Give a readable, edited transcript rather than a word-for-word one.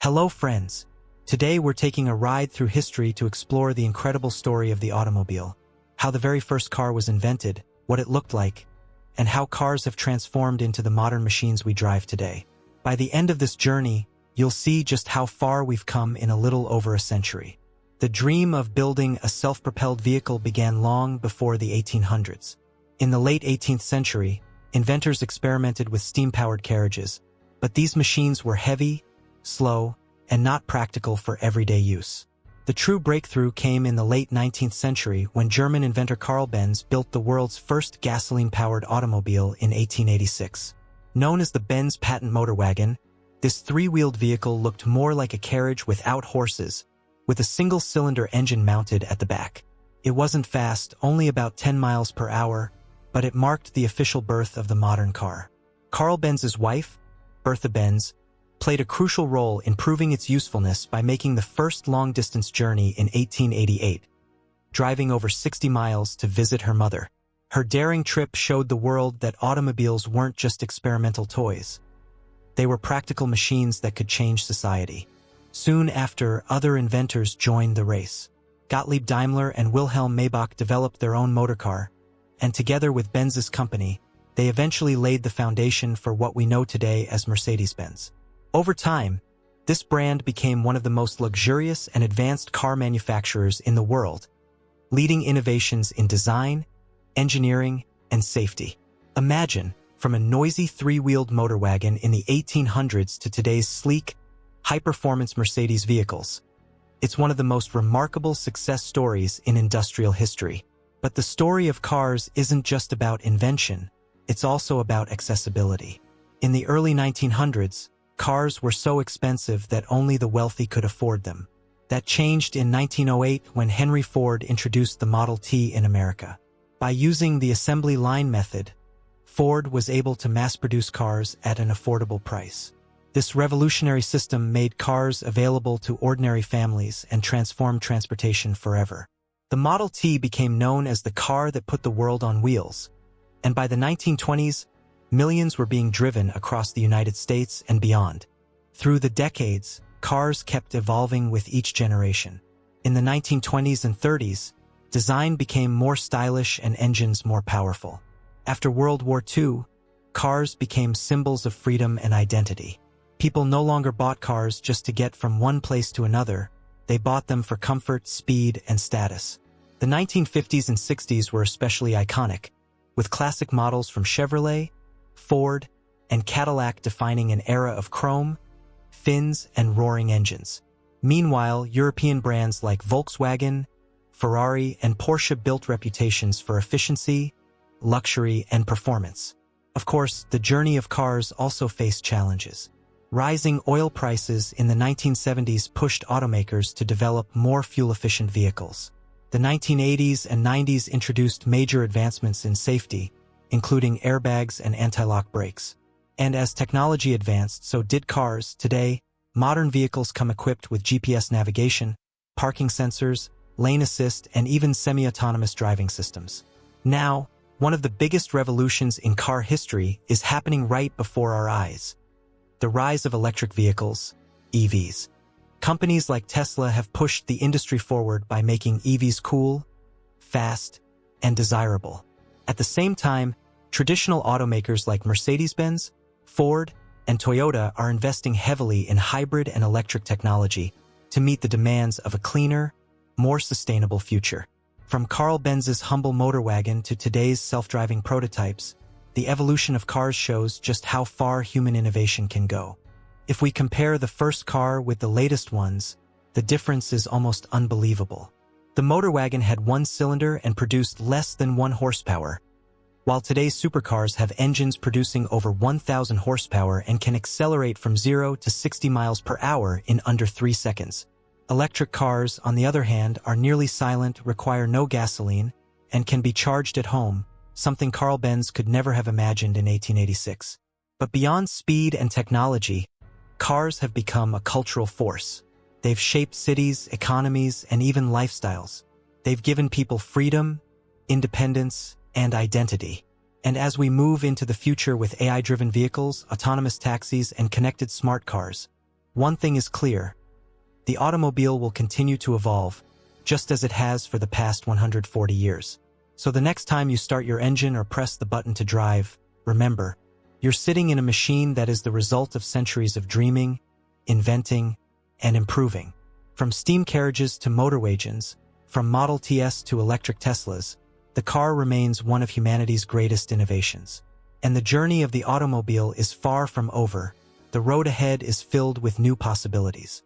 Hello friends! Today we're taking a ride through history to explore the incredible story of the automobile, how the very first car was invented, what it looked like, and how cars have transformed into the modern machines we drive today. By the end of this journey, you'll see just how far we've come in a little over a century. The dream of building a self-propelled vehicle began long before the 1800s. In the late 18th century, inventors experimented with steam-powered carriages, but these machines were heavy, slow, and not practical for everyday use. The true breakthrough came in the late 19th century when German inventor Karl Benz built the world's first gasoline-powered automobile in 1886. Known as the Benz patent motor wagon, this three-wheeled vehicle looked more like a carriage without horses, with a single-cylinder engine mounted at the back. It wasn't fast, only about 10 miles per hour, but it marked the official birth of the modern car. Karl Benz's wife, Bertha Benz, played a crucial role in proving its usefulness by making the first long-distance journey in 1888, driving over 60 miles to visit her mother. Her daring trip showed the world that automobiles weren't just experimental toys. They were practical machines that could change society. Soon after, other inventors joined the race. Gottlieb Daimler and Wilhelm Maybach developed their own motorcar, and together with Benz's company, they eventually laid the foundation for what we know today as Mercedes-Benz. Over time, this brand became one of the most luxurious and advanced car manufacturers in the world, leading innovations in design, engineering, and safety. Imagine, from a noisy three-wheeled motor wagon in the 1800s to today's sleek, high-performance Mercedes vehicles. It's one of the most remarkable success stories in industrial history. But the story of cars isn't just about invention, it's also about accessibility. In the early 1900s, cars were so expensive that only the wealthy could afford them. That changed in 1908 when Henry Ford introduced the Model T in America. By using the assembly line method, Ford was able to mass-produce cars at an affordable price. This revolutionary system made cars available to ordinary families and transformed transportation forever. The Model T became known as the car that put the world on wheels, and by the 1920s, millions were being driven across the United States and beyond. Through the decades, cars kept evolving with each generation. In the 1920s and 30s, design became more stylish and engines more powerful. After World War II, cars became symbols of freedom and identity. People no longer bought cars just to get from one place to another. They bought them for comfort, speed, and status. The 1950s and 60s were especially iconic, with classic models from Chevrolet, Ford, and Cadillac defining an era of chrome, fins, and roaring engines. Meanwhile, European brands like Volkswagen, Ferrari, and Porsche built reputations for efficiency, luxury, and performance. Of course, the journey of cars also faced challenges. Rising oil prices in the 1970s pushed automakers to develop more fuel-efficient vehicles. The 1980s and 90s introduced major advancements in safety, including airbags and anti-lock brakes. And as technology advanced, so did cars. Today, modern vehicles come equipped with GPS navigation, parking sensors, lane assist, and even semi-autonomous driving systems. Now, one of the biggest revolutions in car history is happening right before our eyes. The rise of electric vehicles, EVs. Companies like Tesla have pushed the industry forward by making EVs cool, fast, and desirable. At the same time, traditional automakers like Mercedes-Benz, Ford, and Toyota are investing heavily in hybrid and electric technology to meet the demands of a cleaner, more sustainable future. From Karl Benz's humble motor wagon to today's self-driving prototypes, the evolution of cars shows just how far human innovation can go. If we compare the first car with the latest ones, the difference is almost unbelievable. The motor wagon had one cylinder and produced less than 1 horsepower, while today's supercars have engines producing over 1,000 horsepower and can accelerate from 0 to 60 miles per hour in under 3 seconds. Electric cars, on the other hand, are nearly silent, require no gasoline, and can be charged at home, something Karl Benz could never have imagined in 1886. But beyond speed and technology, cars have become a cultural force. They've shaped cities, economies, and even lifestyles. They've given people freedom, independence, and identity. And as we move into the future with AI-driven vehicles, autonomous taxis, and connected smart cars, One thing is clear. The automobile will continue to evolve, just as it has for the past 140 years. So the next time you start your engine or press the button to drive, remember, you're sitting in a machine that is the result of centuries of dreaming, inventing, and improving. From steam carriages to motor wagons, from Model Ts to electric Teslas, the car remains one of humanity's greatest innovations. And the journey of the automobile is far from over. The road ahead is filled with new possibilities.